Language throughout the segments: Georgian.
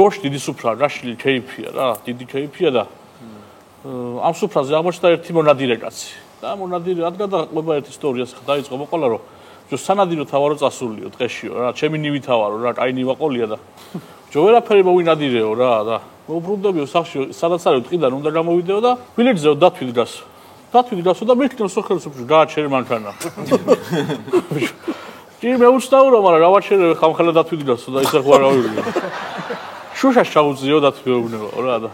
გოშ დიდი სუფრა რაშილი ქეიფია რა, დიდი ქეიფია და ამ სუფრაზე აღმოჩნდა ერთი მონადირე კაცი. და მონადირე რადგან დაყვება ერთ ისტორიას დაიწყო მოყოლა რომ სანადირო თავარო წასულიო დღეშიო რა, ჩემი ნივი თავარო რა, კაი ნივაყოლია და ჯო ვერაფერი მოვინადირეო რა და მოვბრუნდებიო სახში სადაც არის ტყიდან უნდა გამოვიდეო და ბილეთზეო დათვიდრასო და მეკნო სოხელსოფში გააჩერე მანქანა. კი მე უცნაურო მაგრამ რა ვაჩერე ხამხელა დათვიდრასო და ისე ხო არ ავიღე. შუშას ჩაუძიო დათვიეუბნებო რა და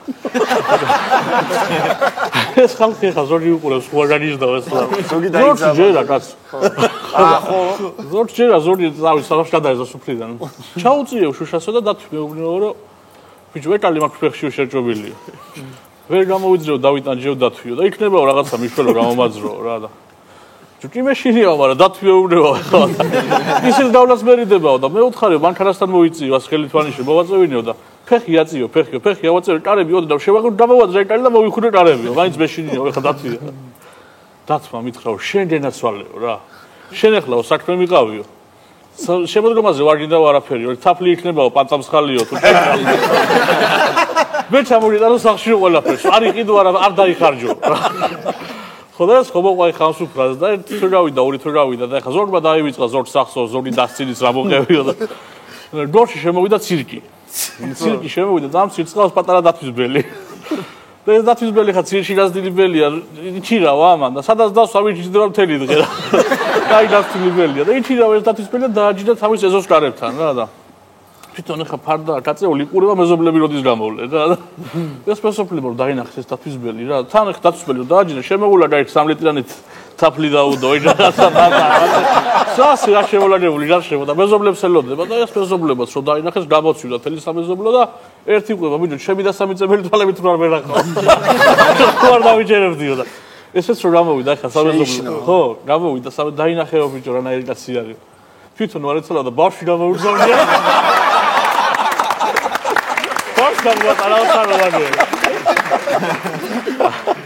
ეს ხალხი ხა ზოგი უყურებს ხო არ განიშნავ ეს რა ზოგი დაიძაბა ზოგი კაც ხო ზოგი ზავის სახლში გადაეცა სუფრიდან ჩაუძიო შუშასო და დათვიეუბნებო რომ ბიჭო ვეკალი მაქვს ფეხში შეჭობილია ვერ გამოვიძრეო დავით ანჯეო დათვიო და იქნებაო რაღაცა მიშველო გამომაძრო რა და ჯუკი მეშინიო მაგრამ დათვიეუბნებო ისიც დავლას მერიდებაო და მე უთხარიო მანქანასთან მოიწიო ას ხელი თვანიშე მოვაწევინეო და ფეხი აწიო ფეხი ავაწევი კარები ოდო და შევაგო დამოვაძრე კარი და მოვიხურე კარებიო მაინც მეშინიო ეხა დათვია დათმა მითხრაო შენ დენაცვალეო რა შენ ეხლაო საქმე მიყავიო შემოდგომაზე ვარ გინდა არაფერი ორი თაფლი იქნებაო პაწამსხალიო თუ მე ჩამოვიდარო სახში ყველაფერს არ იყიდო არ დაიხარჯო ხო და ეს ხო მოყვაი ხანსუფრას და ერთი თუ გავიდა ორი თუ გავიდა და ეხა ზოგმა დაივიწყა ზოგ სახსო ზოგი დასცინის რა მოყევიო და გორში შემოვიდა ცირკი შემოვიდა და ამ ცირკს პატარა დათვისბელი და ეს დათვისბელი ხა ცირკში გაზდილი ბელია იჩირავა ამან და სადაც დასვა ვიჩიდება მთელი დღე რა კაი გაზდილი ბელია და იჩირავა ეს დათვისბელი და დააჯდა თავის ეზოს კარებთან რა და თვითონ ეხა ფარდა კაცეული ყურება მეზობლები როდის გამოვლენ რა ეს მოსოფლებო დაინახეს ეს დათვისბელი რა თან ეხა დათვისბელი დააჯდა შემოულა და 3 ლიტრანით თაფლი დაუდო რაღაცა სასი რა შემოლაგებული რა შემოდა მეზობლებს ელოდება და ეს მეზობლებას რო დაინახეს გამოცვიდა თელი სამეზობლო და ერთი ყובה ბიჭო ჩემი და სამი წებელი თვალებით რო არ ვერახავ ხო არ დავიჯერებდიო და ესეც რო გამოვიდა ეხა სამეზობლო ხო გამოვიდა სამე დაინახეო ბიჭო რანაირი კაცი არის თვითონ არ ეცალა და ბავშვი გამოვიძავდია ბავშვი გამოვატარავ საროვანია